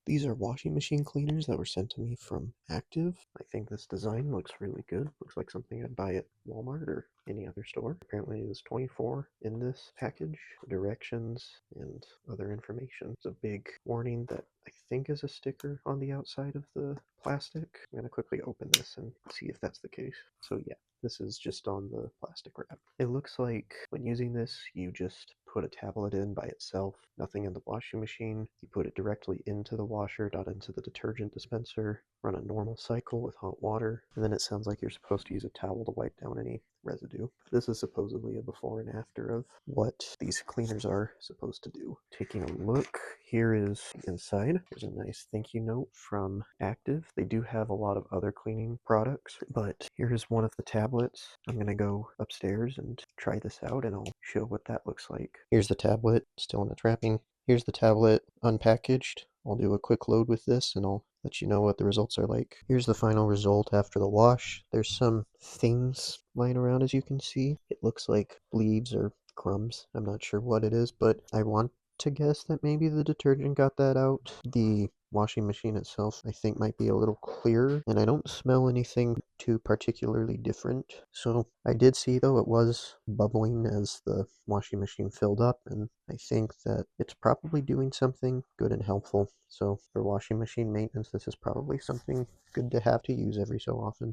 These are washing machine cleaners that were sent to me from Active. I think this design looks really good. Looks like something I'd buy at Walmart or any other store. Apparently there's 24 in this package. Directions and other information. It's a big warning that I think is a sticker on the outside of the plastic. I'm going to quickly open this and see if that's the case. So yeah, this is just on the plastic wrap. It looks like when using this, you just put a tablet in by itself, nothing in the washing machine. You put it directly into the washer, not into the detergent dispenser. Run a normal cycle with hot water, and then it sounds like you're supposed to use a towel to wipe down any residue. This is supposedly a before and after of what these cleaners are supposed to do. Taking a look, here is inside. There's a nice thank you note from Active. They do have a lot of other cleaning products, but here's one of the tablets. I'm gonna go upstairs and try this out, and I'll show what that looks like. Here's the tablet, still in its wrapping. Here's the tablet unpackaged. I'll do a quick load with this and I'll let you know what the results are like. Here's the final result after the wash. There's some things lying around as you can see. It looks like leaves or crumbs. I'm not sure what it is, but I want to guess that maybe the detergent got that out. The washing machine itself I think might be a little clearer, and I don't smell anything too particularly different. So I did see though it was bubbling as the washing machine filled up, and I think that it's probably doing something good and helpful. So for washing machine maintenance, this is probably something good to have to use every so often.